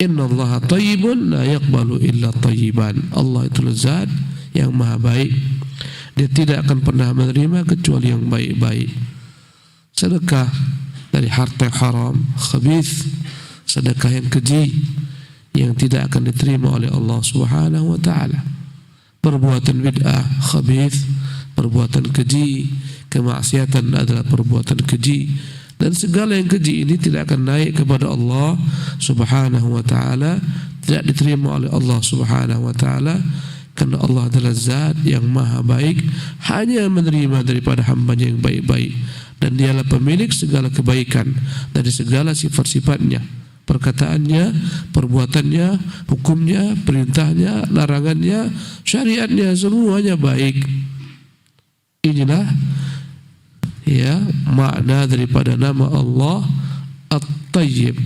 Innallaha thayyibun la yaqbalu illa thayyiban. Allah itu zat yang maha baik, Dia tidak akan pernah menerima kecuali yang baik-baik. Sedekah dari harta yang haram, khabith, sedekah yang keji, yang tidak akan diterima oleh Allah Subhanahu wa taala. Perbuatan bid'ah, khabith, perbuatan keji, kemaksiatan adalah perbuatan keji, dan segala yang keji ini tidak akan naik kepada Allah Subhanahu wa taala, tidak diterima oleh Allah Subhanahu wa taala, karena Allah adalah zat yang maha baik, hanya menerima daripada hamba-Nya yang baik-baik, dan Dialah pemilik segala kebaikan dari segala sifat-sifatnya, perkataannya, perbuatannya, hukumnya, perintahnya, larangannya, syariatnya, semuanya baik. Inilah ya makna daripada nama Allah At-Tayyib.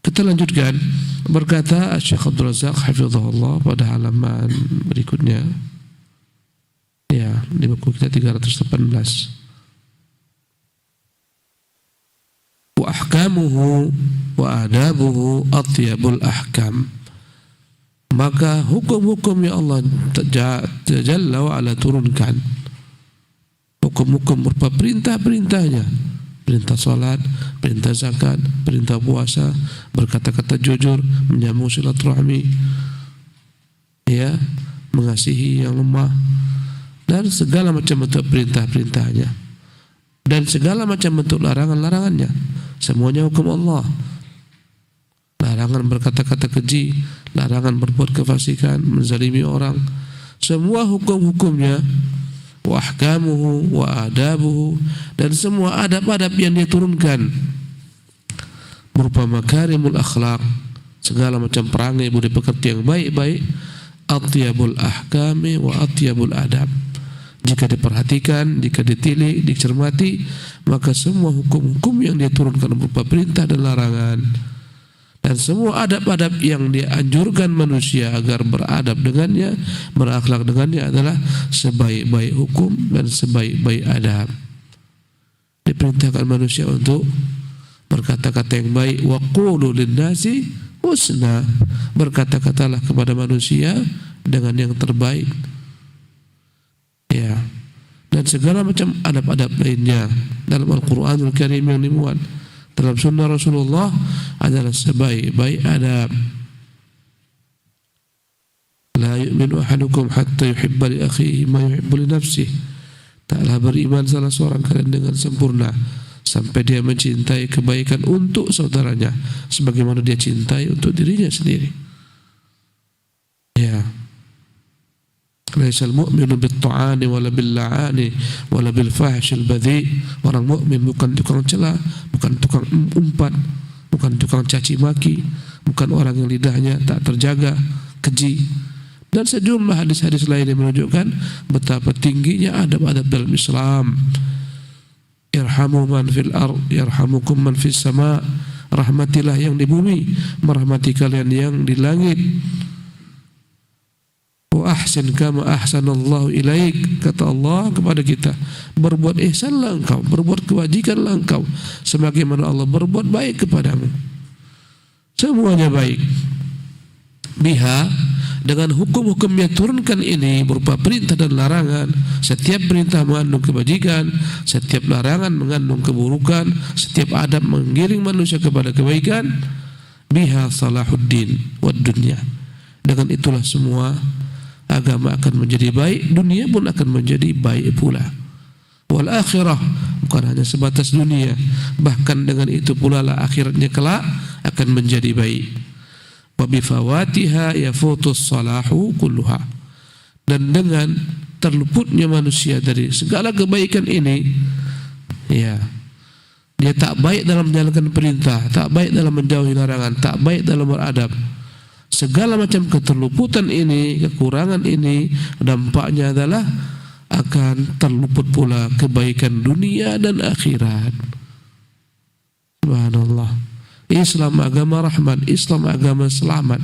Kita lanjutkan. Berkata Syekh Abdul Razak hafizahullah pada halaman berikutnya, ya, di buku kita 318. Wa ahkamuhu wa adabuhu atyabul ahkam. Maka hukum-hukum yang Allah Jalla wa Ala turunkan, hukum-hukum berupa perintah-perintahnya, perintah salat, perintah zakat, perintah puasa, berkata-kata jujur, menyambung silaturahmi, ya, mengasihi yang lemah, dan segala macam bentuk perintah-perintahnya, dan segala macam bentuk larangan-larangannya, semuanya hukum Allah. Larangan berkata-kata keji, larangan berbuat kefasikan, menzalimi orang, semua hukum-hukumnya, wa ahkamuhu wa adabuhu, dan semua adab-adab yang Dia turunkan berupa makarimul akhlak, segala macam perangai budi pekerti yang baik-baik, atyabul ahkami wa atyabul adab. Jika diperhatikan, jika ditilik, dicermati, maka semua hukum-hukum yang Dia turunkan berupa perintah dan larangan, dan semua adab-adab yang Dia anjurkan manusia agar beradab dengannya, berakhlak dengannya, adalah sebaik-baik hukum dan sebaik-baik adab. Diperintahkan manusia untuk berkata-kata yang baik. Wa qulu lin-nasi husna, berkata-katalah kepada manusia dengan yang terbaik, ya. Dan segala macam adab-adab lainnya dalam Al-Quranul Karim yang dimuat dalam sunnah Rasulullah adalah sebaik-baik adab. La yu'minu ahadukum hatta yuhibba li akhihi ma yuhibbu li nafsihi. Taklah beriman salah seorang kalian dengan sempurna sampai dia mencintai kebaikan untuk saudaranya sebagaimana dia cintai untuk dirinya sendiri. Ya. Laisal mu'minu bit-ta'ani wala bil-la'ani wala bil-fahshil badhi. Orang mukmin bukan tukang cela, bukan tukang umpat, bukan tukang caci maki, bukan orang yang lidahnya tak terjaga, keji, dan sejumlah hadis-hadis lain yang menunjukkan betapa tingginya adab-adab dalam Islam. Irhamu man fil ard yarhamukum man fis sama. Rahmatilah yang di bumi, merahmati kalian yang di langit. Wa ahsin kama ahsanallahu ilaik, kata Allah kepada kita, berbuat ihsanlah engkau, berbuat kebajikanlah engkau sebagaimana Allah berbuat baik kepadamu. Semuanya baik. Biha, dengan hukum-hukum yang turunkan ini berupa perintah dan larangan, setiap perintah mengandung kebajikan, setiap larangan mengandung keburukan, setiap adab menggiring manusia kepada kebaikan. Biha salahuddin wad dunya, dengan itulah semua agama akan menjadi baik, dunia pun akan menjadi baik pula. Wal akhirah, bukan hanya sebatas dunia, bahkan dengan itu pula lah akhiratnya kelak akan menjadi baik. Wa bifawatiha yafutus salahu kulluha, dan dengan terluputnya manusia dari segala kebaikan ini, ya, dia tak baik dalam menjalankan perintah, tak baik dalam menjauhi larangan, tak baik dalam beradab. Segala macam keterluputan ini, kekurangan ini, dampaknya adalah akan terluput pula kebaikan dunia dan akhirat. Subhanallah. Islam agama rahmat, Islam agama selamat,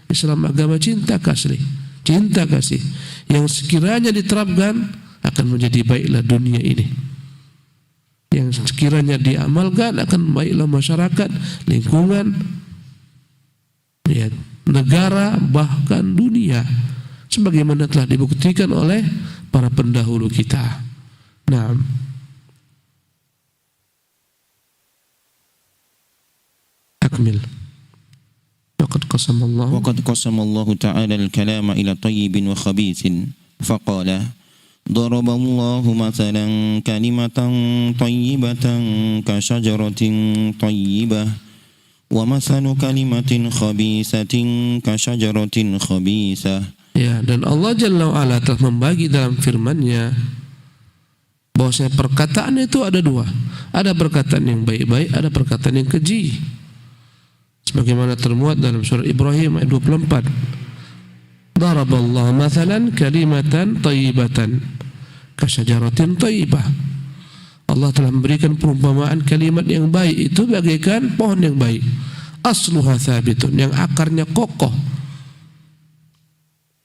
Islam agama cinta kasih, cinta kasih yang sekiranya diterapkan akan menjadi baiklah dunia ini. Yang yang sekiranya diamalkan akan baiklah masyarakat, lingkungan, ya, negara, bahkan dunia, sebagaimana telah dibuktikan oleh para pendahulu kita. Nah, akmil. Waqad qasamallahu ta'ala al-kalama ila tayyibin wa khabithin faqala daraballahu mathalan kalimatan tayyibatan ka syajaratin tayyibah wa mathalu kalimatin khabithatin ka syajaratin khabithah. Ya, dan Allah Jalla wa Ala telah membagi dalam firman-Nya bahwasanya perkataan itu ada dua. Ada perkataan yang baik-baik, ada perkataan yang keji. Sebagaimana termuat dalam surah Ibrahim ayat 24. Daraballahu mathalan kalimatan thayyibatan kasyajaratin thayyibah. Allah telah memberikan perumpamaan kalimat yang baik itu bagaikan pohon yang baik. Asluha thabitun, yang akarnya kokoh,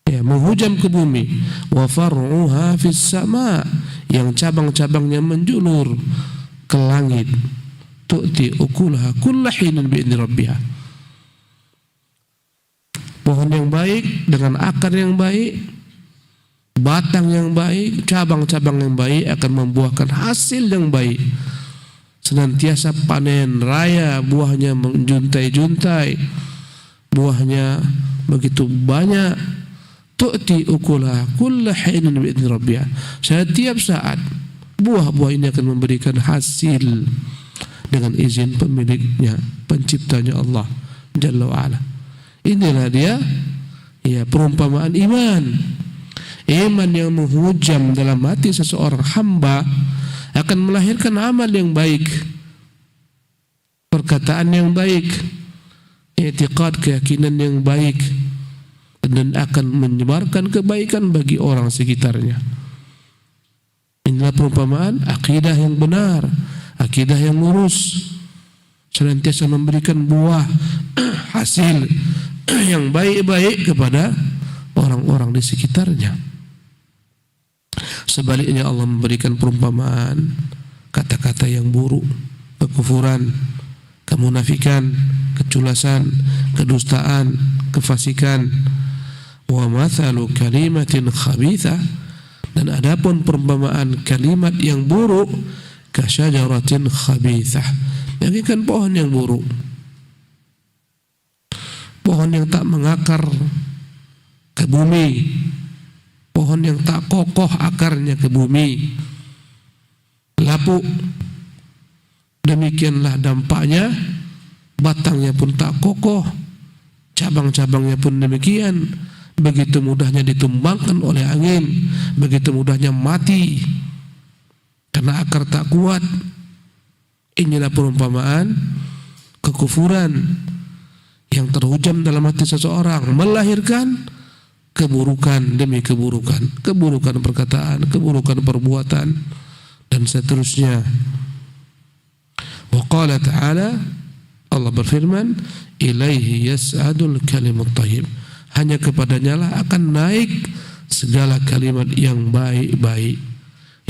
ya, menghujam ke bumi. Wa far'uha fis sama, yang cabang-cabangnya menjulur ke langit. Tu'ti ukulaha kulla hinin bi'idni rabbiha. Pohon yang baik dengan akar yang baik, batang yang baik, cabang-cabang yang baik akan membuahkan hasil yang baik. Senantiasa panen raya, buahnya menjuntai-juntai, buahnya begitu banyak. Tu'ti ukulaha kulla hinin bi'idni rabbiha. Setiap saat buah-buah ini akan memberikan hasil dengan izin pemiliknya, penciptanya Allah Jalla wa'ala. Inilah dia, ya, perumpamaan iman. Iman yang menghujam dalam hati seseorang hamba akan melahirkan amal yang baik, perkataan yang baik, i'tiqad, keyakinan yang baik, dan akan menyebarkan kebaikan bagi orang sekitarnya. Inilah perumpamaan akidah yang benar, akidah yang lurus, senantiasa memberikan buah hasil yang baik-baik kepada orang-orang di sekitarnya. Sebaliknya Allah memberikan perumpamaan kata-kata yang buruk, kekufuran, kemunafikan, keculasan, kedustaan, kefasikan. Wa mathalu kalimatin khabithah, dan adapun perumpamaan kalimat yang buruk, kasyajaratin khabithah, bagaikan pohon yang buruk, pohon yang tak mengakar ke bumi, pohon yang tak kokoh akarnya ke bumi, lapuk. Demikianlah dampaknya, batangnya pun tak kokoh, cabang-cabangnya pun demikian, begitu mudahnya ditumbangkan oleh angin, begitu mudahnya mati karena akar tak kuat. Inilah perumpamaan kekufuran yang terhujam dalam hati seseorang, melahirkan keburukan demi keburukan, keburukan perkataan, keburukan perbuatan, dan seterusnya. Wa qala ta'ala, Allah berfirman, ilaihi yas'adul kalimut thayyib, hanya kepadanya lah akan naik segala kalimat yang baik-baik.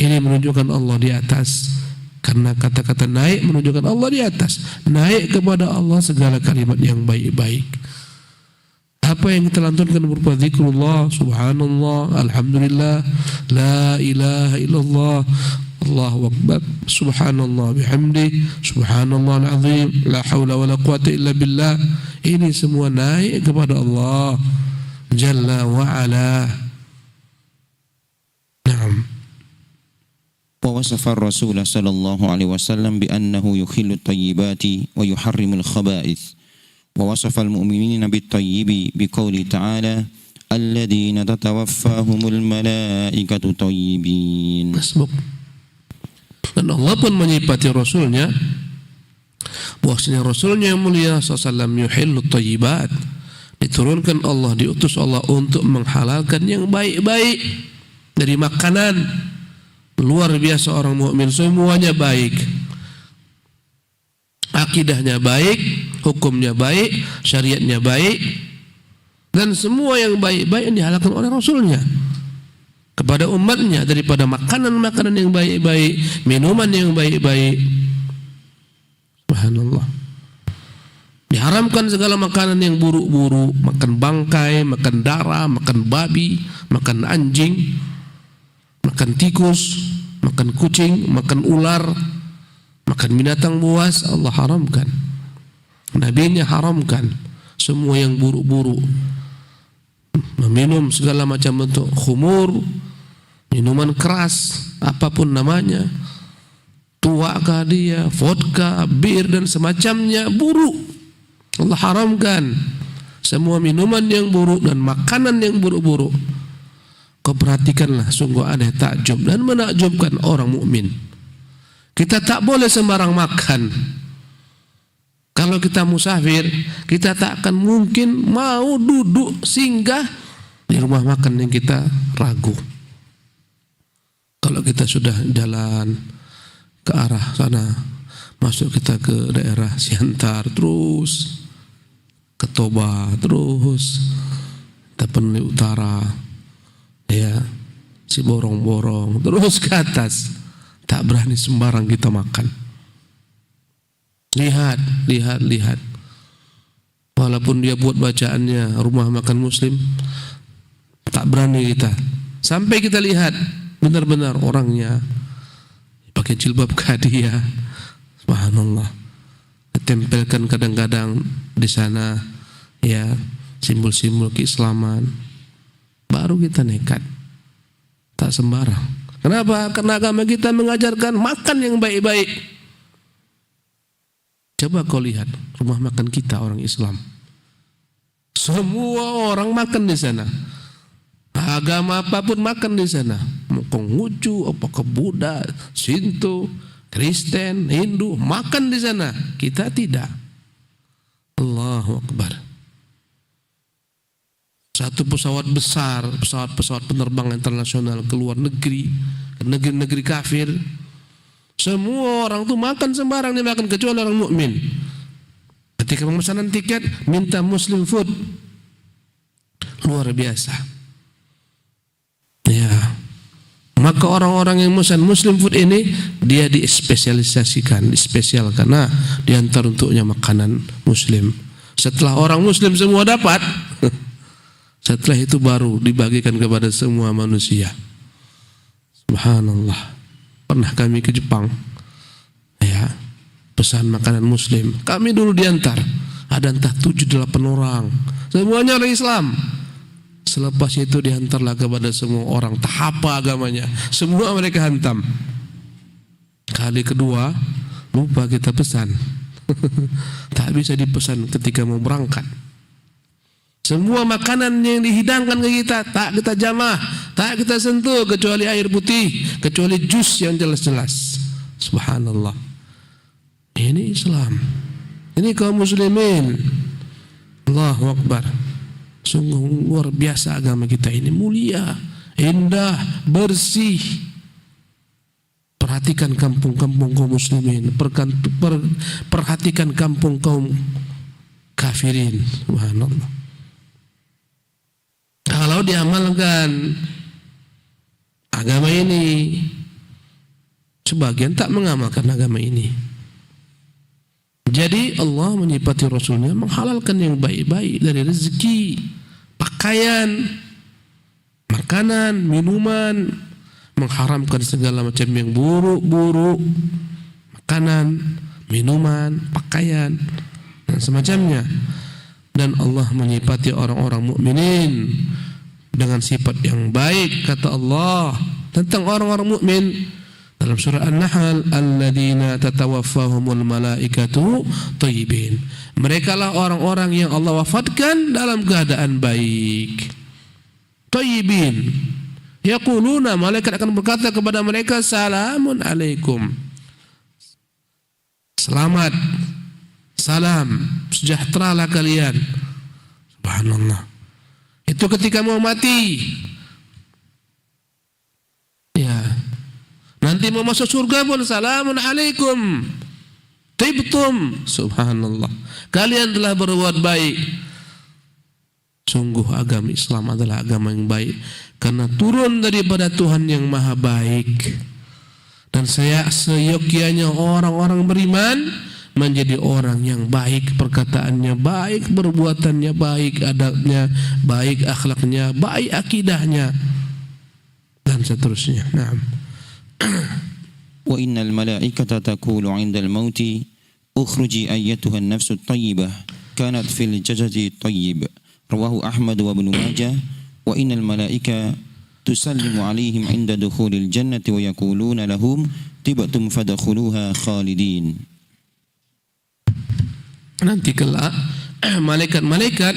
Ini menunjukkan Allah di atas, karena kata-kata naik menunjukkan Allah di atas. Naik kepada Allah segala kalimat yang baik-baik. Apa yang kita lantunkan berupa zikrullah, subhanallah, alhamdulillah, la ilaha illallah, Allahu akbar, subhanallah bihamdi, subhanallah al-azim, la hawla wa la quwata illa billah. Ini semua naik kepada Allah Jalla wa ala. Naam. ووصف الرسول صلى الله عليه وسلم بأنه يخل الطيبات ويحرم الخبائث ووصف المؤمنين بالطيب بقوله تعالى الذين تتوفاهم الملائكة طيبين. Dan Allah pun menyifati Rasulnya bahwasanya Rasulnya yang mulia SAW yuhillu thayyibat, diturunkan Allah, diutus Allah untuk menghalalkan yang baik-baik dari makanan. Luar biasa orang mukmin, semuanya baik, akidahnya baik, hukumnya baik, syariatnya baik, dan semua yang baik-baik yang dihalalkan oleh Rasulnya. kepada umatnya daripada makanan-makanan yang baik-baik, minuman yang baik-baik. Subhanallah. Diharamkan segala makanan yang buruk-buruk, makan bangkai, makan darah, makan babi, makan anjing, makan tikus, makan kucing, makan ular, makan binatang buas. Allah haramkan. Nabi-Nya haramkan semua yang buruk-buruk. Meminum segala macam bentuk khumur, minuman keras, apapun namanya, tuakah dia, vodka, bir dan semacamnya, buruk. Allah haramkan semua minuman yang buruk dan makanan yang buruk-buruk. Kau perhatikanlah, sungguh aneh, takjub dan menakjubkan orang mukmin. Kita tak boleh sembarang makan. Kalau kita musafir, kita tak akan mungkin mau duduk singgah di rumah makan yang kita ragu. Kalau kita sudah jalan ke arah sana, masuk kita ke daerah Siantar, terus ke Toba, terus kita Tapanuli Utara, ya, si Borong-Borong, terus ke atas, tak berani sembarang kita makan. Lihat. Walaupun dia buat bacaannya rumah makan muslim, tak berani kita. Sampai kita lihat benar-benar orangnya pakai jilbab kadiah. Subhanallah. Ditempelkan kadang-kadang di sana, ya, simbol-simbol keislaman. Baru kita nekat. Tak sembarang. Kenapa? Karena agama kita mengajarkan makan yang baik-baik. Coba kau lihat rumah makan kita orang Islam. Semua orang makan di sana. Agama apapun makan di sana. Konghucu, apakah Buddha, Shinto, Kristen, Hindu, makan di sana. Kita tidak. Allahu Akbar. Satu pesawat besar, pesawat penerbangan internasional ke luar negeri, ke negeri-negeri kafir. Semua orang tuh makan sembarang, dia makan kecuali orang mukmin. Ketika pemesanan tiket minta Muslim food, luar biasa. Ya, maka orang-orang yang pesan Muslim food ini dia dispesialisasikan, dispesialkan. Nah, diantar untuknya makanan Muslim. Setelah orang Muslim semua dapat, setelah itu baru dibagikan kepada semua manusia. Subhanallah. Pernah kami ke Jepang, ya, pesan makanan muslim. Kami dulu diantar, ada entah 7-8 orang, semuanya orang Islam. Selepas itu diantarlah kepada semua orang, tak apa agamanya, semua mereka hantam. Kali kedua lupa kita pesan. Tak bisa dipesan ketika mau berangkat. Semua makanan yang dihidangkan ke kita tak kita jamah, tak kita sentuh kecuali air putih, kecuali jus yang jelas-jelas. Subhanallah. Ini Islam. Ini kaum muslimin. Allahu Akbar. Sungguh luar biasa agama kita ini, mulia, indah, bersih. Perhatikan kampung-kampung kaum muslimin, perhatikan kampung kaum kafirin. Subhanallah. Kalau diamalkan agama ini, sebagian tak mengamalkan agama ini. Jadi Allah menyifati Rasulnya menghalalkan yang baik-baik dari rezeki, pakaian, makanan, minuman, mengharamkan segala macam yang buruk-buruk, makanan, minuman, pakaian dan semacamnya. Dan Allah menyifati orang-orang mukminin dengan sifat yang baik. Kata Allah tentang orang-orang mukmin dalam surah An-Nahl, alladzina tatawaffahumul malaikatu thayyibin. Mereka lah orang-orang yang Allah wafatkan dalam keadaan baik. Thayyibin. Yaquluna, malaikat akan berkata kepada mereka, salamun alaikum. Selamat, salam, sejahteralah kalian. Subhanallah. Itu ketika mau mati. Ya. Nanti mau masuk surga pun salamun alaikum. Tibtum. Subhanallah. Kalian telah berbuat baik. Sungguh agama Islam adalah agama yang baik karena turun daripada Tuhan yang maha baik. Dan seyogyanya orang-orang beriman menjadi orang yang baik, perkataannya baik, perbuatannya baik, adabnya baik, akhlaknya baik, akidahnya, dan seterusnya. Naam. Wa innal malaikata taqulu 'indal mauti ukhruji ayyatuha an-nafsu at-tayyibah kanat fil jasadi at-tayyib. Rawahu Ahmad wa Ibnu Majah. Wa innal malaika tusallimu 'alaihim 'inda dukhulil jannati wa yaquluna lahum tibtum fadkhuluha khalidin. Nanti kelak malaikat-malaikat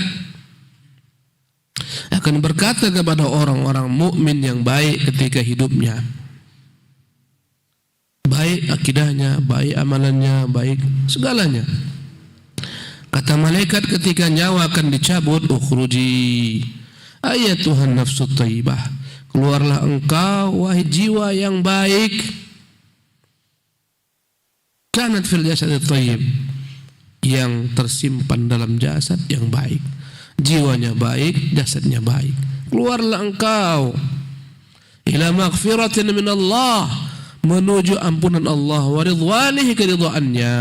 akan berkata kepada orang-orang mukmin yang baik ketika hidupnya, baik akidahnya, baik amalannya, baik segalanya. Kata malaikat ketika nyawa akan dicabut, ukhruji ayatuhan nafsu thayyibah, keluarlah engkau wahai jiwa yang baik, kanat fil jasad thayyib, yang tersimpan dalam jasad yang baik. Jiwanya baik, jasadnya baik. Keluarlah engkau ila maghfiratin min Allah, menuju ampunan Allah, wa ridwanihi, keridhaannya.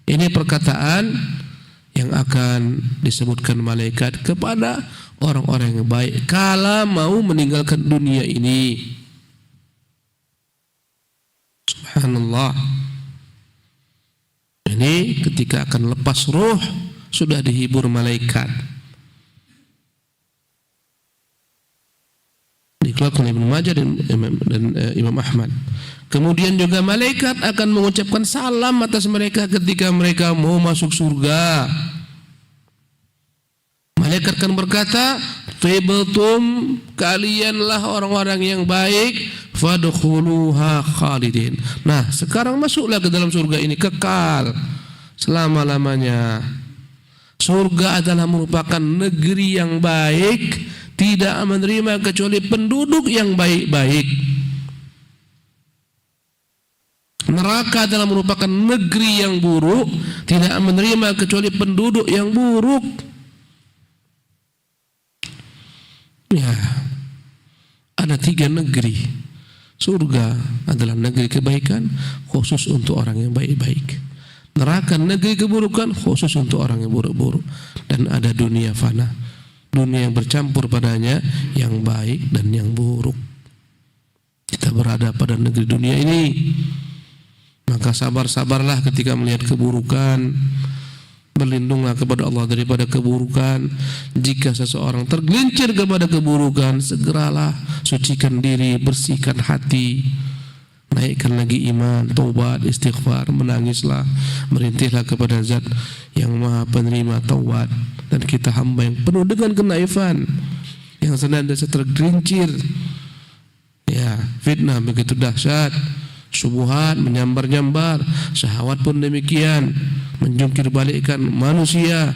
Ini perkataan yang akan disebutkan malaikat kepada orang-orang yang baik kala mau meninggalkan dunia ini. Subhanallah. Ini ketika akan lepas ruh sudah dihibur malaikat. Dikeluarkan oleh Ibnu Majah dan Imam Ahmad. Kemudian juga malaikat akan mengucapkan salam atas mereka ketika mereka mau masuk surga. Malaikat akan berkata, "Tibtum, kalianlah orang-orang yang baik, fadkhuluha khalidin." Nah, sekarang masuklah ke dalam surga ini kekal selama-lamanya. Surga adalah merupakan negeri yang baik, tidak menerima kecuali penduduk yang baik-baik. Neraka adalah merupakan negeri yang buruk, tidak menerima kecuali penduduk yang buruk. Ya, ada 3 negeri. Surga adalah negeri kebaikan, khusus untuk orang yang baik-baik. Neraka negeri keburukan, khusus untuk orang yang buruk-buruk. Dan ada dunia fana, dunia yang bercampur padanya yang baik dan yang buruk. Kita berada pada negeri dunia ini, maka sabar-sabarlah ketika melihat keburukan. Berlindunglah kepada Allah daripada keburukan. Jika seseorang tergelincir kepada keburukan, segeralah sucikan diri, bersihkan hati, naikkan lagi iman, taubat, istighfar, menangislah, merintihlah kepada Zat yang Maha Penerima taubat. Dan kita hamba yang penuh dengan kenaifan, yang senantiasa tergelincir. Ya, fitnah begitu dahsyat, syubhat menyambar-nyambar, syahwat pun demikian, menjungkir balikkan manusia.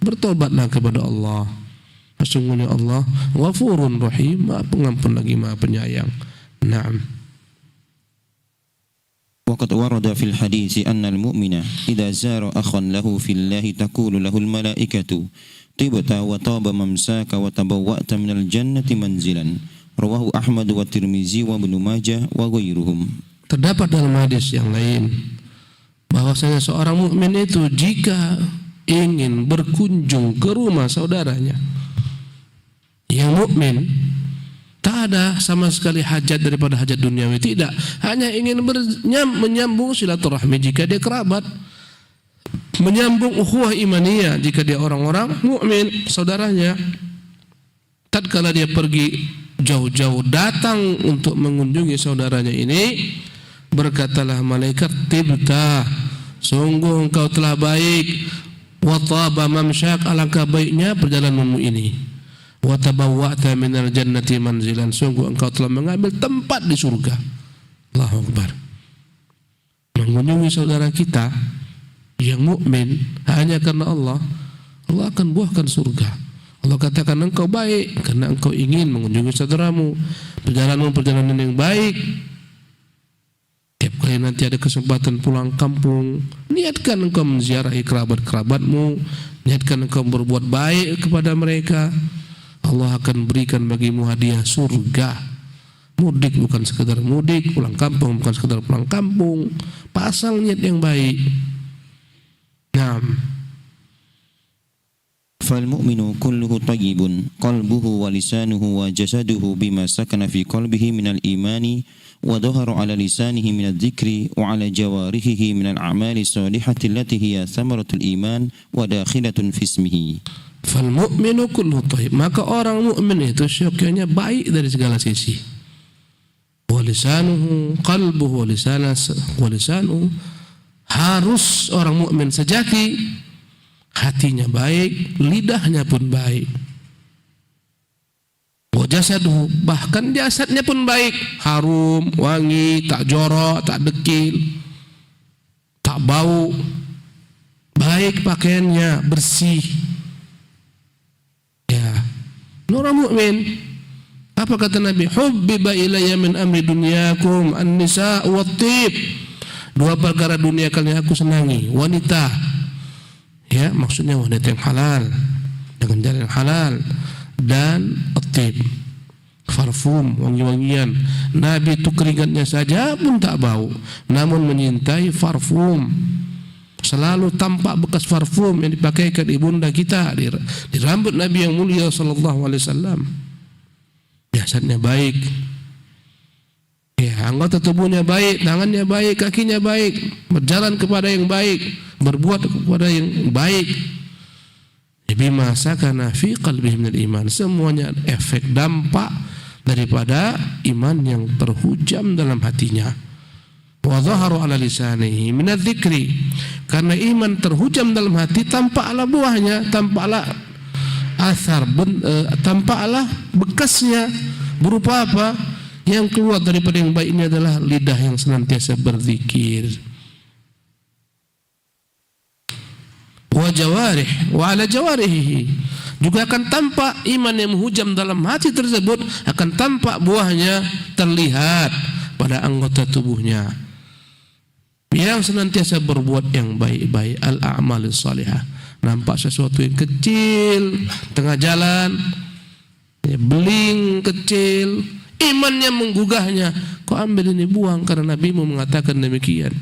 Bertobatlah kepada Allah. Sesungguhnya Allah Ghafurun Rahim, Maha Pengampun lagi Maha Penyayang. Naam. وقد ورد في الحديث أن المؤمن إذا زار أخا له في الله تقول له الملائكة طبت وطاب ممساك وتبوأت من الجنة منزلا. رواه أحمد والترمذي وابن ماجه وغيرهم. Terdapat dalam hadis yang lain bahwasanya seorang mukmin itu jika ingin berkunjung ke rumah saudaranya yang mukmin, tak ada sama sekali hajat daripada hajat duniawi, tidak, hanya ingin menyambung silaturahmi jika dia kerabat, menyambung ukhuwah imaniyah jika dia orang-orang mukmin saudaranya. Tatkala dia pergi jauh-jauh datang untuk mengunjungi saudaranya ini, berkatalah malaikat, tibta, sungguh engkau telah baik, wa taba mamsyak, alangkah baiknya perjalananmu ini, wa tabawwa'ta minal jannati manzilan, sungguh engkau telah mengambil tempat di surga. Allahu Akbar. Mengunjungi saudara kita yang mukmin hanya karena Allah, Allah akan buahkan surga. Allah katakan engkau baik karena engkau ingin mengunjungi saudaramu, perjalananmu perjalanan yang baik. Tiap Sekali nanti ada kesempatan pulang kampung, niatkan engkau menziarahi kerabat-kerabatmu, niatkan engkau berbuat baik kepada mereka. Allah akan berikan bagimu hadiah surga. Mudik bukan sekedar mudik, pulang kampung bukan sekedar pulang kampung. Pasang niat yang baik. Naam. فالمؤمن كله طيب قلبه ولسانه وجسده بما سكن في قلبه من الإيمان وظهر على لسانه من الذكر وعلى جوارحه من الأعمال الصالحة التي هي ثمرة الإيمان وداخلة في اسمه. فالمؤمن كله طيب, maka orang mukmin itu syukurnya baik dari segala sisi. Walisanuhu qalbuhu walisanuhu, harus orang mukmin sejati hatinya baik, lidahnya pun baik. Wajasaduhu, bahkan jasadnya pun baik, harum, wangi, tak jorok, tak dekil, tak bau, baik pakaiannya, bersih. Ya, orang mukmin. Apa kata Nabi? Hubbiba ilayya min amri dunyakum an-nisa wat-tib. Dua perkara dunia kalian aku senangi, wanita. Ya, maksudnya wanita yang halal, dengan jalan yang halal, dan at-tib, parfum, wangi-wangian. Nabi itu keringatnya saja pun tak bau, namun menyintai parfum. Selalu tampak bekas parfum yang dipakaikan ibunda kita di rambut Nabi yang mulia sallallahu alaihi wasallam. Jasadnya baik, ya, anggota tubuhnya baik, tangannya baik, kakinya baik, berjalan kepada yang baik, berbuat kepada yang baik. Bima sakana fi qalbihi minal iman, semuanya efek dampak daripada iman yang terhujam dalam hatinya. Wa dhaharu ala lisanihi min adzikri, karena iman terhujam dalam hati, tampaklah buahnya, tampaklah asar, tampaklah bekasnya. Berupa apa? Yang keluar daripada yang baik ini adalah lidah yang senantiasa berzikir. Wa jawarih wa ala jawarihi, juga akan tampak iman yang menghujam dalam hati tersebut, akan tampak buahnya terlihat pada anggota tubuhnya yang senantiasa berbuat yang baik-baik. Al-a'malus salihah, nampak sesuatu yang kecil tengah jalan, ya, beling kecil, imannya menggugahnya, kau ambil ini buang karena Nabimu mengatakan demikian.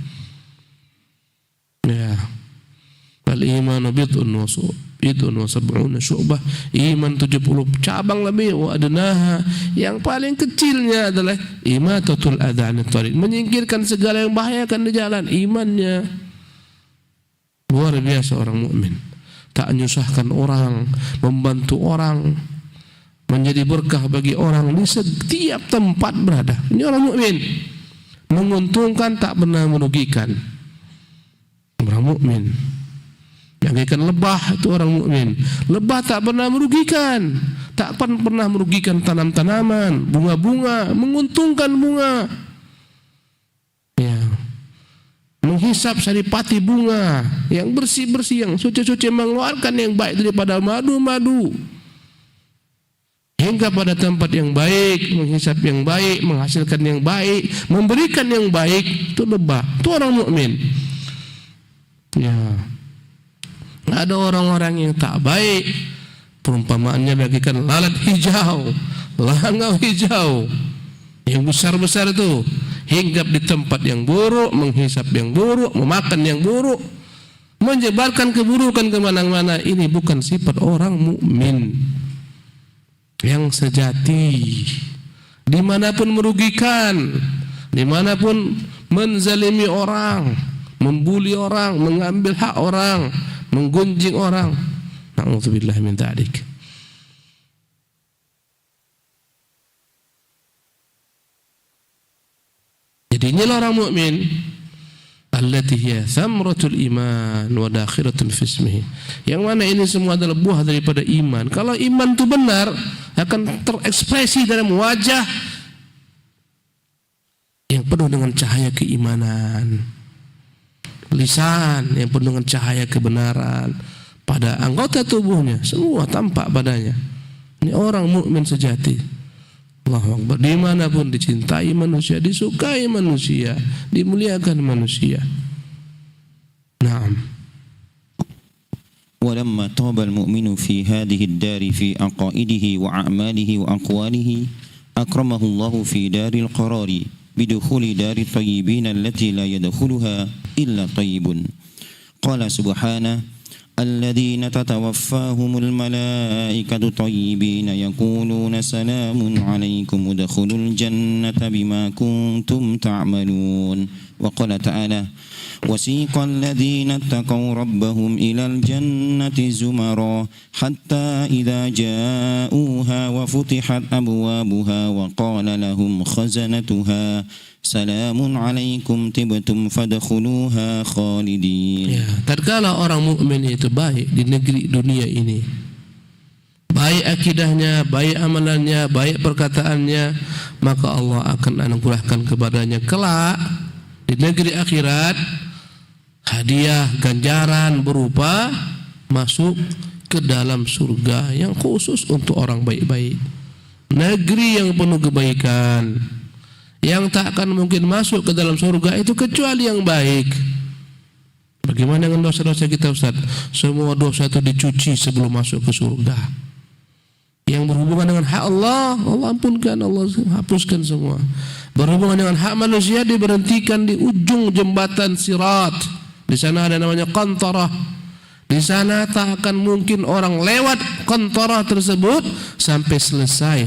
Ya, al-imanu bid'un wa sab'una syu'bah, iman 70 cabang lebih. Wa adnaha, yang paling kecilnya adalah imatatul adza 'anit thariq, menyingkirkan segala yang membahayakan di jalan. Imannya luar biasa orang mukmin, tak menyusahkan orang, membantu orang, menjadi berkah bagi orang di setiap tempat berada. Ini orang mukmin, menguntungkan, tak pernah merugikan. Orang mukmin bagaikan lebah, itu orang mukmin. Lebah tak pernah merugikan, tak pernah merugikan tanam-tanaman, bunga-bunga, menguntungkan bunga. Ya, menghisap saripati bunga yang bersih-bersih, yang suci-suci, mengeluarkan yang baik daripada madu-madu, hingga pada tempat yang baik, menghisap yang baik, menghasilkan yang baik, memberikan yang baik. Itu lebah, itu orang mukmin. Ya, ada orang-orang yang tak baik, perumpamaannya bagaikan lalat hijau, langau hijau yang besar-besar itu, hinggap di tempat yang buruk, menghisap yang buruk, memakan yang buruk, menyebarkan keburukan kemana-mana. Ini bukan sifat orang mukmin yang sejati. Dimanapun merugikan, dimanapun menzalimi orang, membuli orang, mengambil hak orang, menggunjing orang, na'udzubillah min dzalik. Jadi inilah orang mukmin, allati hiya thamratul iman wa dakhiratun fi ismihi, yang mana ini semua adalah buah daripada iman. Kalau iman itu benar, akan terekspresi dalam wajah yang penuh dengan cahaya keimanan, lisan yang penuh dengan cahaya kebenaran, pada anggota tubuhnya semua tampak padanya. Ini orang mukmin sejati. Allahu Akbar. Dimanapun dicintai manusia, disukai manusia, dimuliakan manusia. Naam. ولما طاب المؤمن في هذه الدار في عقائده وأعماله وأقواله أكرمه الله في دار القرار بدخول دار الطيبين التي لا يدخلها إلا طيب. قال سبحانه: الذين تتوفاهم الملائكة طيبين يقولون سلام عليكم ادخلوا الجنة بما كنتم تعملون. وقال تعالى: وسيق الذين اتقوا ربهم إلى الجنة زمرا حتى إذا جاءوها وفتحت أبوابها وقال لهم خزنتها سلام عليكم طبتم فادخلوها خالدين. Ya, tatkala orang mukmin itu baik di negeri dunia ini, baik akidahnya, baik amalannya, baik perkataannya, maka Allah akan anugerahkan kepadanya kelak di negeri akhirat hadiah ganjaran berupa masuk ke dalam surga yang khusus untuk orang baik-baik. Negeri yang penuh kebaikan, yang tak akan mungkin masuk ke dalam surga itu kecuali yang baik. Bagaimana dengan dosa-dosa kita, Ustaz? Semua dosa itu dicuci sebelum masuk ke surga. Yang berhubungan dengan hak Allah, Allah ampunkan, Allah hapuskan semua. Berhubungan dengan hak manusia diberhentikan di ujung jembatan Sirat. Di sana ada namanya qantarah. Di sana tak akan mungkin orang lewat qantarah tersebut sampai selesai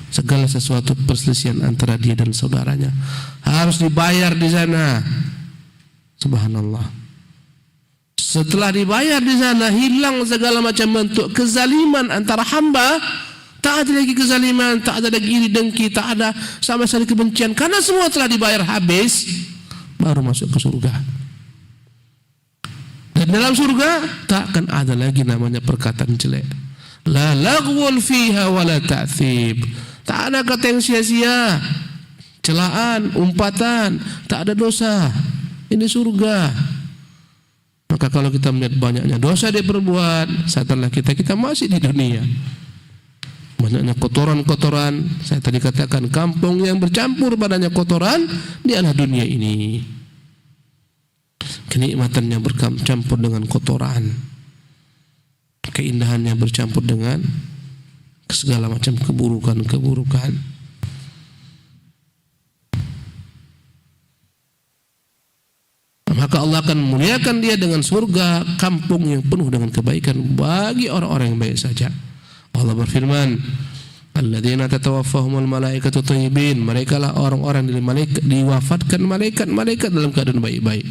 segala sesuatu perselisihan antara dia dan saudaranya. Harus dibayar di sana. Subhanallah. Setelah dibayar di sana, hilang segala macam bentuk kezaliman antara hamba. Tak ada lagi kezaliman, tak ada lagi iri dengki, tak ada sama sekali kebencian, karena semua telah dibayar habis. Baru masuk ke surga. Dan dalam surga tak akan ada lagi namanya perkataan jelek. La laghwun fiha wala ta'thib. Tak ada kata yang sia-sia, celaan, umpatan, tak ada dosa. Ini surga. Maka kalau kita melihat banyaknya dosa dia perbuat setelah kita masih di dunia, banyaknya kotoran-kotoran, saya tadi katakan kampung yang bercampur padanya kotoran, dialah dunia ini. Kenikmatannya bercampur dengan kotoran, keindahannya bercampur dengan segala macam keburukan-keburukan. Maka Allah akan memuliakan dia dengan surga, kampung yang penuh dengan kebaikan bagi orang-orang yang baik saja. Allah berfirman, alladzina tatawaffahumul malaikatu thayyibin, mereka lah orang-orang yang diwafatkan malaikat dalam keadaan baik-baik.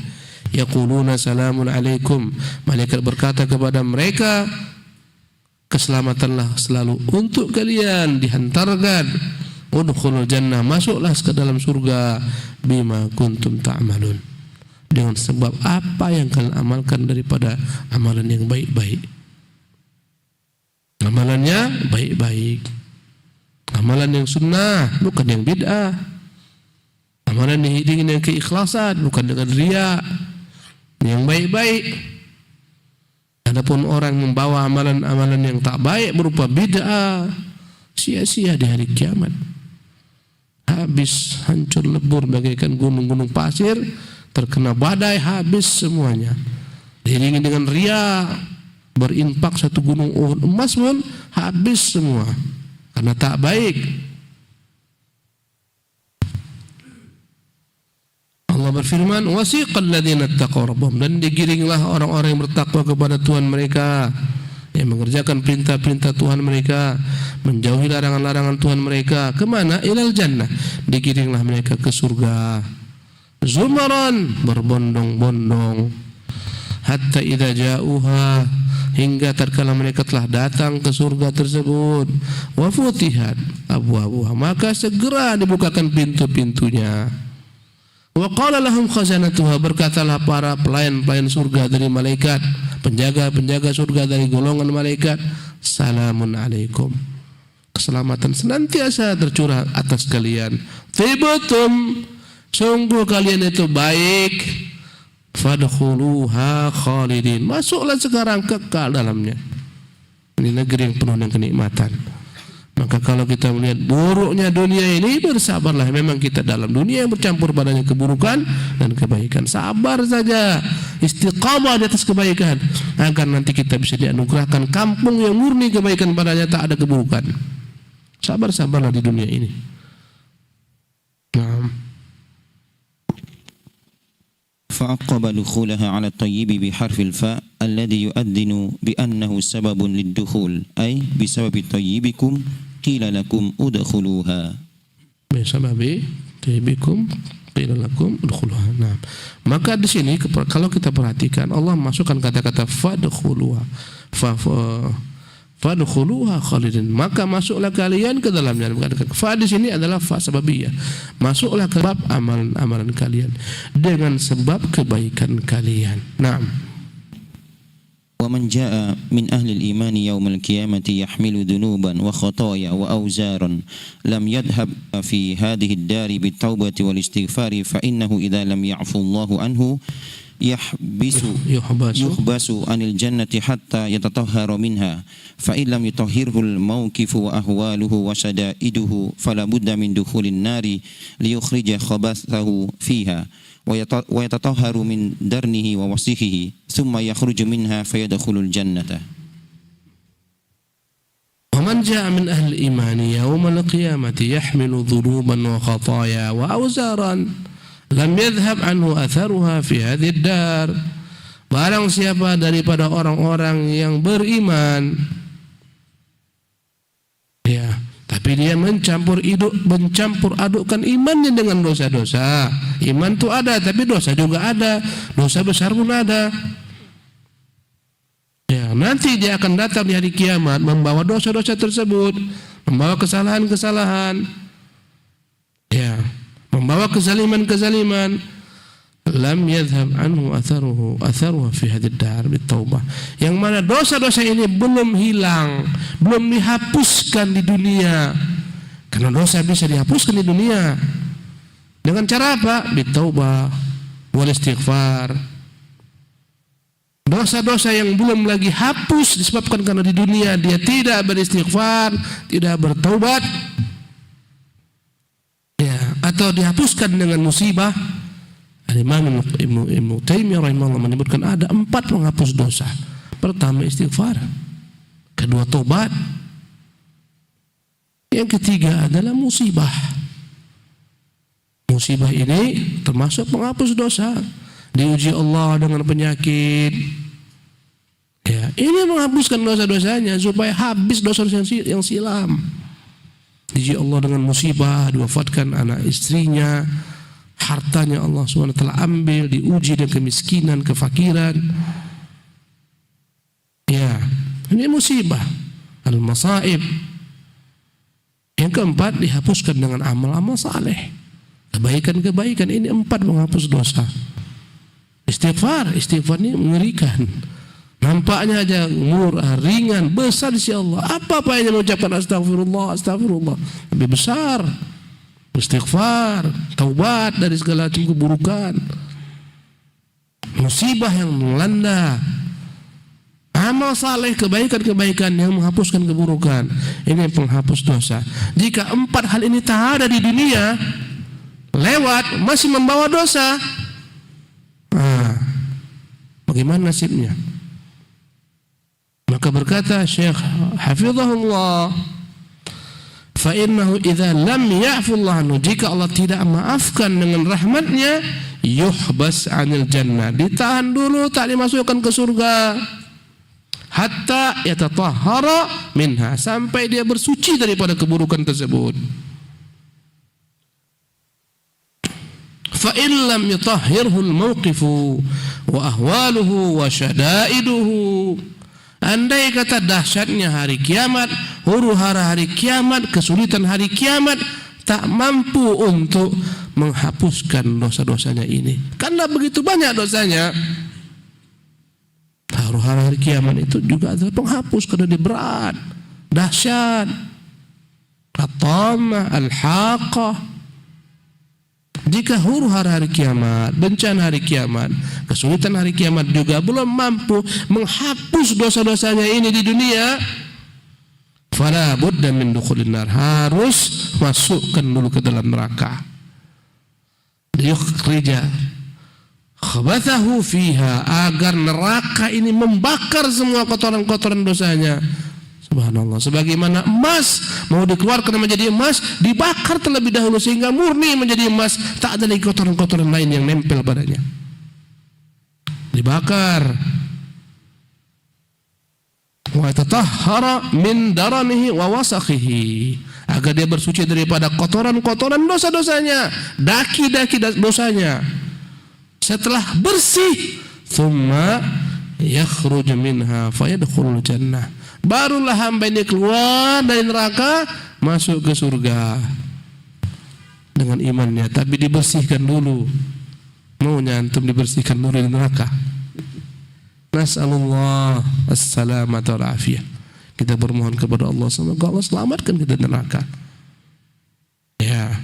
Yaquluna salamun alaikum, malaikat berkata kepada mereka, keselamatanlah selalu untuk kalian, dihantarkan. Udkhulul jannah, masuklah ke dalam surga, bima kuntum ta'malun, dengan sebab apa yang kalian amalkan daripada amalan yang baik-baik. Amalannya baik-baik, amalan yang sunnah, bukan yang bid'ah. Amalan yang dengan keikhlasan, bukan dengan riya. Yang baik-baik. Adapun orang membawa amalan-amalan yang tak baik berupa bid'ah, sia-sia di hari kiamat. Habis, hancur lebur bagaikan gunung-gunung pasir, terkena badai, habis semuanya. Diiringi dengan riya, berinfak satu gunung Uhud emas pun habis semua karena tak baik. Allah berfirman, wasiqal ladzina taqaw rabbahum, dan digiringlah orang-orang yang bertakwa kepada Tuhan mereka, yang mengerjakan perintah-perintah Tuhan mereka, menjauhi larangan-larangan Tuhan mereka. Kemana? Ilal jannah, digiringlah mereka ke surga. Zumaran, berbondong-bondong. Hatta idza ja'uha, hingga tatkala mereka telah datang ke surga tersebut. Wa futihat abwabuha, maka segera dibukakan pintu-pintunya. Wa qala lahum khazanatuha, berkatalah para pelayan-pelayan surga dari malaikat, penjaga-penjaga surga dari golongan malaikat, salamun alaikum, keselamatan senantiasa tercurah atas kalian. Tibtum, sungguh kalian itu baik. Fadkhuluha khalidin, masuklah sekarang kekal dalamnya. Ini negeri yang penuh dengan kenikmatan. Maka kalau kita melihat buruknya dunia ini, bersabarlah. Memang kita dalam dunia yang bercampur padanya keburukan dan kebaikan. Sabar saja, istiqamah di atas kebaikan, agar nanti kita bisa dianugerahkan kampung yang murni kebaikan padanya, tak ada keburukan. Sabar-sabarlah di dunia ini. فعقب دخولها على الطيب بحرف الفاء الذي يؤذن بأنه سبب للدخول أي بسبب طيبكم قيل لكم ادخلوها بسبب طيبكم قيل لكم ادخلوها. Nah, maka di sini kalau kita perhatikan Allah masukkan kata-kata fadkhuluha, fadkhuluha khalidin, maka masuklah kalian ke dalamnya. Fa di sini adalah fa sababiyah, masuklah ke bab amalan-amalan kalian dengan sebab kebaikan kalian. Naam. ومن جاء من أهل الإيمان يوم القيامة يحمل ذنوبا وخطايا وأوزارا لم يذهب في هذه الدار بالتوبة والاستغفار فإنه إذا لم يعفو الله عنه يحبس عن الجنة حتى يتطهر منها فإن لم يطهره الموقف وأهواله وشدائده فلا بد من دخول النار ليخرج خبثه فيها ويتطهر من درنه ووسخه ثم يخرج منها فيدخل الجنة. ومن جاء من أهل الإيمان يوم القيامة يحمل ذنوبا وخطايا وأوزارا lam yadhhab anhu atharuha fi hadhid dar. Barang siapa daripada orang-orang yang beriman, ya, tapi dia mencampur adukkan imannya dengan dosa-dosa. Iman itu ada, tapi dosa juga ada. Dosa besar pun ada. Ya, nanti dia akan datang di hari kiamat membawa dosa-dosa tersebut, membawa kesalahan-kesalahan. Ya, membawa kezaliman-kezaliman. Lam yadhhab anhu atharuha fi hadid dar bitaubah. Yang mana dosa-dosa ini belum hilang, belum dihapuskan di dunia. Karena dosa bisa dihapuskan di dunia. Dengan cara apa? Bitaubah wal istighfar. Dosa-dosa yang belum lagi hapus disebabkan karena di dunia dia tidak beristighfar, tidak bertaubat, atau dihapuskan dengan musibah. Imam Ibnu Taimiyah rahimahullah menyebutkan ada 4 penghapus dosa. Pertama istighfar, kedua taubat, yang ketiga adalah musibah. Musibah ini termasuk penghapus dosa. Diuji Allah dengan penyakit, ya, ini menghapuskan dosa-dosanya supaya habis dosa yang silam. Diuji Allah dengan musibah, diwafatkan anak istrinya, hartanya Allah SWT ambil, diuji dengan kemiskinan, kefakiran. Ya, ini musibah, al-masaib. Yang keempat, dihapuskan dengan amal-amal saleh, kebaikan-kebaikan. Ini 4 menghapus dosa. Istighfar ini mengerikan. Nampaknya aja murah, ringan, besar di sisi Allah. Apa yang mengucapkan astagfirullah, lebih besar. Istighfar, taubat dari segala macam keburukan. Musibah yang melanda, amal saleh, kebaikan-kebaikan yang menghapuskan keburukan. Ini penghapus dosa. Jika 4 hal ini tak ada di dunia, lewat, masih membawa dosa, bagaimana nasibnya? Maka berkata Syekh hafizahullah, fa innahu idza lam ya'fullah anhu, jika Allah tidak maafkan dengan rahmatnya, yuhbas 'anil jannah, ditahan dulu, tak dimasukkan ke surga, hatta yatatahhara minha, sampai dia bersuci daripada keburukan tersebut. Fa in lam yutahhirhu al-mawqifu wa ahwaluhu wa syada'iduhu, andai kata dahsyatnya hari kiamat, huru-hara hari kiamat, kesulitan hari kiamat tak mampu untuk menghapuskan dosa-dosanya ini, karena begitu banyak dosanya. Huru-hara hari kiamat itu juga adalah penghapus, karena dia berat, dahsyat. At-tamah, al-haqah. Jika huru-hara hari kiamat, bencana hari kiamat, kesulitan hari kiamat juga belum mampu menghapus dosa-dosanya ini di dunia, fala budda min dukhulin nar, harus masukkan dulu ke dalam neraka. Liyukhrija khabathahu fiha, agar neraka ini membakar semua kotoran-kotoran dosanya. Subhanallah, sebagaimana emas mau dikeluarkan menjadi emas, dibakar terlebih dahulu sehingga murni menjadi emas, tak ada lagi kotoran-kotoran lain yang nempel padanya. Dibakar. Wa tatahhara min daranihi wa wasakhihi, agar dia bersuci daripada kotoran-kotoran dosa-dosanya, daki-daki dosanya. Setelah bersih, thumma yakhruj minha fayadkhulul jannah, barulah hamba ini keluar dari neraka masuk ke surga dengan imannya, tapi dibersihkan dulu. Maunya antum dibersihkan dulu dari neraka. Nas'alullah as-salamata wal afiyah. Kita bermohon kepada Allah semoga Allah selamatkan kita dari neraka. Ya,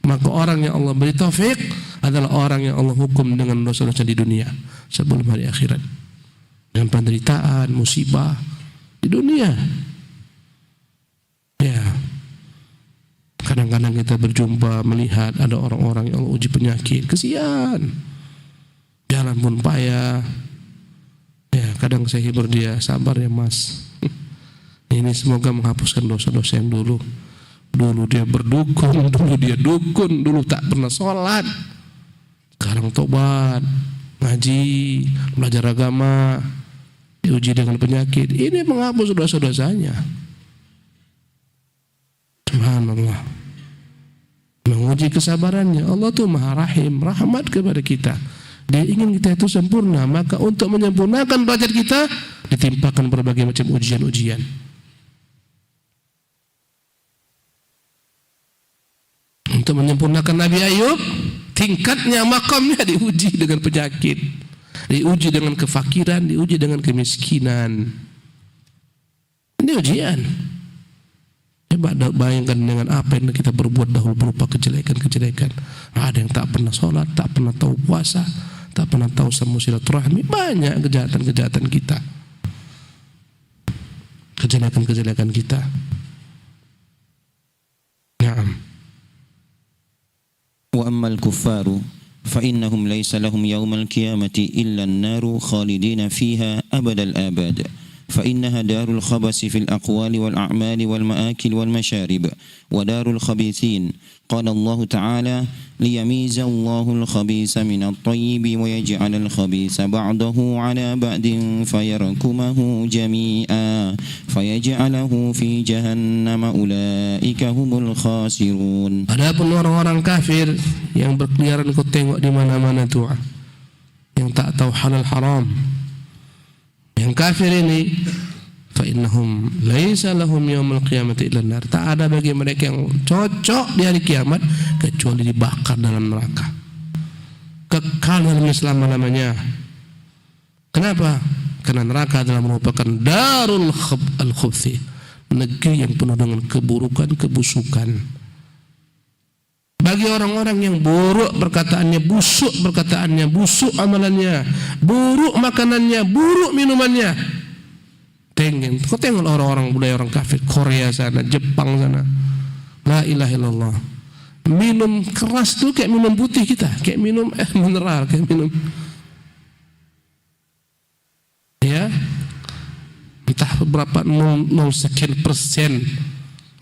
maka orang yang Allah beri taufik adalah orang yang Allah hukum dengan dosa-dosa di dunia sebelum hari akhirat, dengan penderitaan, musibah di dunia. Ya, kadang-kadang kita berjumpa melihat ada orang-orang yang Allah uji penyakit, kesian, jalan pun payah. Ya, kadang saya hibur dia, sabar ya mas, ini semoga menghapuskan dosa-dosa yang dulu dia berdukun, dulu dia dukun, dulu tak pernah sholat, sekarang tobat, ngaji, belajar agama, diuji dengan penyakit, ini menghapus dosa-dosanya. Subhanallah, menguji kesabarannya. Allah tuh maha rahim, rahmat kepada kita. Dia ingin kita itu sempurna, maka untuk menyempurnakan derajat kita ditimpakan berbagai macam ujian-ujian. Untuk menyempurnakan Nabi Ayub, tingkatnya, makamnya diuji dengan penyakit, diuji dengan kefakiran, diuji dengan kemiskinan. Ini ujian. Coba bayangkan dengan apa yang kita berbuat dahulu berupa kejelekan-kejelekan. Ada yang tak pernah sholat, tak pernah tahu puasa, tak pernah tahu sama silaturahmi. Banyak kejahatan-kejahatan kita, kejelekan-kejelekan kita. Naam. Wa ammal kuffaru fa innahum laysa lahum yawmal qiyamati illa an-naru khalidina fiha abadal abad. فإنها دار الخبث في الأقوال والأعمال والمآكل والمشارب ودار الخبيثين. قال الله تعالى ليميز الله الخبيث من الطيب ويجعل الخبيث بعضه على بعض فيركمه جميعا فيجعله في جهنم أولئك هم الخاسرون. Adapun orang-orang kafir yang berkeliaran kau tengok di mana-mana tuh, yang tak tahu halal haram, yang kafir ini, fa innahum laisa lahum yaumil qiyamati illa nar, tak ada bagi mereka yang cocok di hari kiamat kecuali dibakar dalam neraka, kekal dalam selama-lamanya. Kenapa? Karena neraka adalah merupakan darul al-khubthi, negeri yang penuh dengan keburukan, kebusukan. Bagi orang-orang yang buruk perkataannya, busuk amalannya, buruk makanannya, buruk minumannya. Kau tengok orang-orang budaya orang kafir, Korea sana, Jepang sana, la ilaha illallah, minum keras tuh kayak minum putih kita, kayak minum mineral, kayak minum, ya, entah berapa 0 sekian persen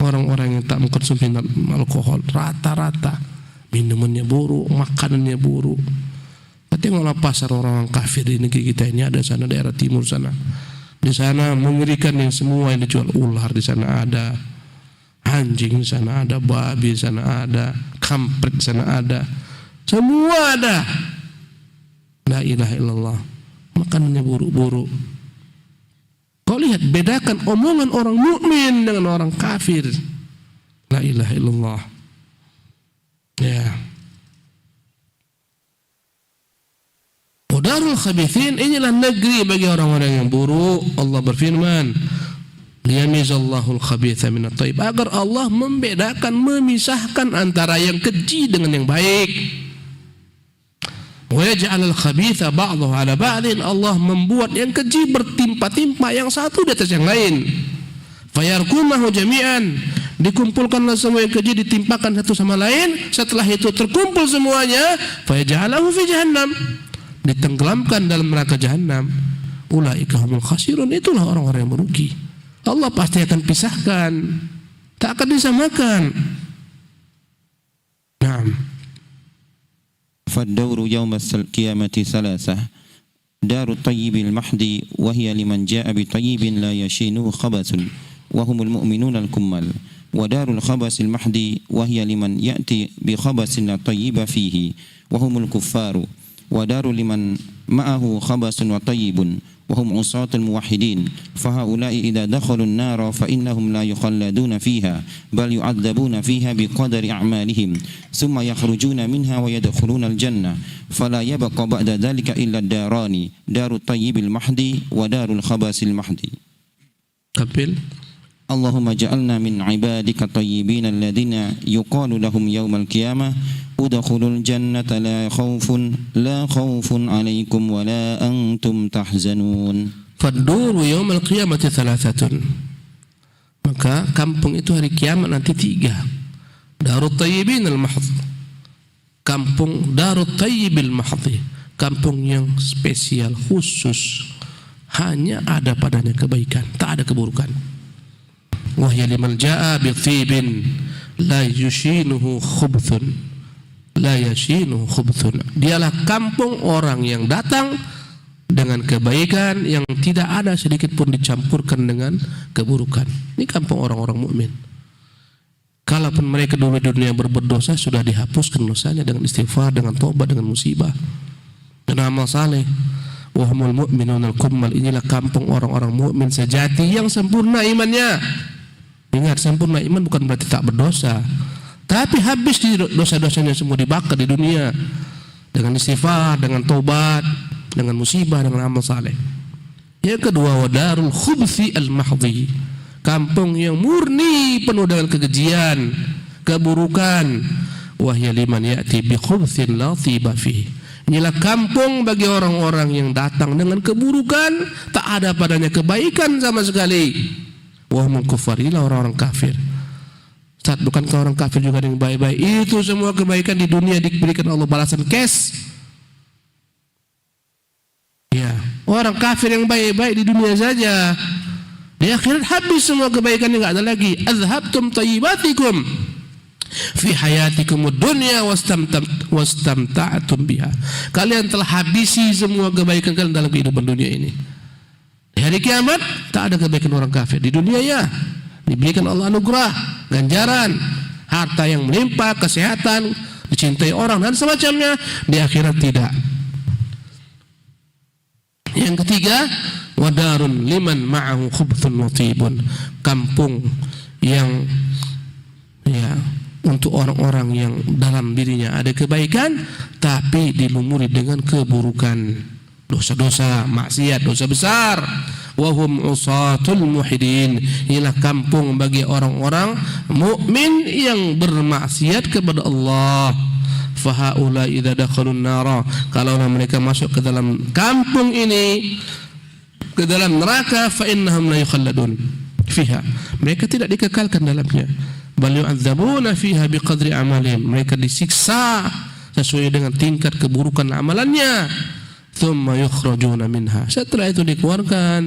orang-orang yang tak mengkonsumsi alkohol, rata-rata minumannya buruk, makanannya buruk. Tengoklah pasar orang kafir di negeri kita ini, ada sana daerah timur sana. Di sana mengerikan, yang semua yang dijual, ular di sana ada, anjing di sana ada, babi di sana ada, kampret di sana ada, semua ada. La ilaha illallah, makanannya buruk-buruk. Kau lihat, bedakan omongan orang mukmin dengan orang kafir. La ilaha illallah. Ya. Darul khabithin, inilah negeri bagi orang-orang yang buruk. Allah berfirman, liyamizallahu al-khabitha minat thayyib, agar Allah membedakan, memisahkan antara yang keji dengan yang baik. Wa yaj'al al-khabitha ba'dahu 'ala ba'din, Allah membuat yang keji bertimpa-timpa, yang satu di atas yang lain. Fayarkumahu jami'an, dikumpulkanlah semua yang keji, ditimpakan satu sama lain. Setelah itu terkumpul semuanya, fayaj'alahu fi jahannam, ditenggelamkan dalam neraka jahannam. Ulaika humul khasirun, itulah orang-orang yang merugi. Allah pasti akan pisahkan, tak akan disamakan. Naam. فالدور يوم القيامة ثلاثة: دار الطيب المحدي وهي لمن جاء بطيب لا يشينه خبث وهم المؤمنون الكمل، ودار الخبث المحدي وهي لمن يأتي بخبث لا طيب فيه وهم الكفار، ودار لمن معه خبث وطيب وهم عصاة الموحدين، فهؤلاء إذا دخلوا النار فإنهم لا يخلدون فيها بل يعذبون فيها بقدر أعمالهم ثم يخرجون منها ويدخلون الجنة، فلا يبقى بعد ذلك إلا الداران: دار الطيب المحدي ودار الخبث المحدي. Kapil. اللهم اجعلنا من عبادك الطيبين الذين يقال لهم يوم القيامة: ادخلوا الجنة لا خوف عليكم ولا أنتم تحزنون. Faduru yaumal qiyamati thalathatun, maka kampung itu hari kiamat nanti 3. Darut Tayyibin al-Mahdh, kampung Darut Tayyibil Mahdhi, kampung yang spesial khusus, hanya ada padanya kebaikan, tak ada keburukan. Wahya liman jaa bi thibin la yushinuhu khubthun, la yashinuhu khubthun, dialah kampung orang yang datang dengan kebaikan yang tidak ada sedikit pun dicampurkan dengan keburukan. Ini kampung orang-orang mukmin. Kalaupun mereka dulu di dunia berbuat dosa, sudah dihapuskan dosanya dengan istighfar, dengan tobat, dengan musibah, dengan amal saleh. Wahumul mu'minun al-kummal, inilah kampung orang-orang mukmin sejati yang sempurna imannya. Ingat, sempurna iman bukan berarti tak berdosa, tapi habis di dosa-dosanya semua dibakar di dunia dengan istighfar, dengan tobat, dengan musibah, dengan amal saleh. Yang kedua, wadarul khubthi al-mahdhi, kampung yang murni penuh dengan kekejian, keburukan. Wahya liman ya'ti bi khubthin la tiba fihi, inilah kampung bagi orang-orang yang datang dengan keburukan, tak ada padanya kebaikan sama sekali. Wahumul kuffar, inilah orang-orang kafir. Ustaz, bukankah orang kafir juga yang baik-baik? Itu semua kebaikan di dunia diberikan Allah balasan cash. Ya, orang kafir yang baik-baik di dunia saja, di akhirat habis semua kebaikan, enggak ada lagi. Azhabtum tayyibatikum fi hayatikum dunya wastamta'tum biha, kalian telah habisi semua kebaikan kalian dalam kehidupan dunia ini. Di hari kiamat tak ada kebaikan orang kafir. Di dunia ya diberikan Allah anugerah, ganjaran, harta yang melimpah, kesehatan, dicintai orang dan semacamnya. Di akhirat tidak. Yang ketiga, wadarun liman ma'ahu khubthun wa tibun, kampung yang ya untuk orang-orang yang dalam dirinya ada kebaikan tapi dilumuri dengan keburukan, dosa-dosa, maksiat, dosa besar. Wahum usatul muhidin, inilah kampung bagi orang-orang mukmin yang bermaksiat kepada Allah. Fahaula idza dakhalun nara, kalau mereka masuk ke dalam kampung ini, ke dalam neraka, fa innahum la yukhalladun fiha, mereka tidak dikekalkan dalamnya. Bal yu'adzabuna fiha biqadri amalihim, mereka disiksa sesuai dengan tingkat keburukan amalannya. Thumma yukhrajuna minha, setelah itu dikeluarkan.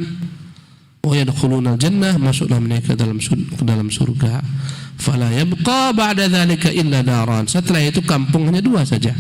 Wa yadkhuluna al-jannah, masuklah mereka ke dalam surga. Fala yabqa ba'da dzalika illa daran, setelah itu kampung hanya 2 saja.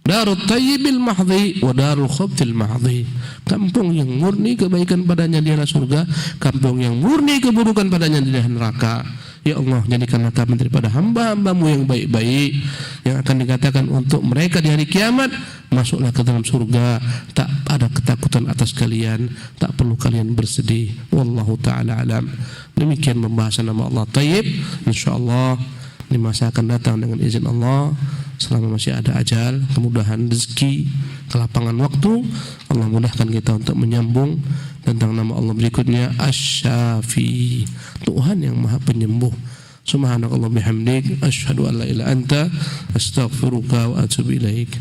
Darut Tayyibil Mahdhi wa Darul Khubthil Mahdhi, kampung yang murni kebaikan padanya dialah surga, kampung yang murni keburukan padanya dialah neraka. Ya Allah, jadikanlah kami daripada hamba-hambamu yang baik-baik, yang akan dikatakan untuk mereka di hari kiamat, masuklah ke dalam surga, tak ada ketakutan atas kalian, tak perlu kalian bersedih. Wallahu ta'ala alam. Demikian pembahasan nama Allah Tayyib. InsyaAllah di masa akan datang dengan izin Allah, selama masih ada ajal, kemudahan rezeki, kelapangan waktu, Allah mudahkan kita untuk menyambung tentang nama Allah berikutnya, Asy-Syafi, Tuhan yang Maha Penyembuh. Subhanakallah bihamdik, asyhadu an la ilaha illa anta, astaghfiruka wa atubu ilaik.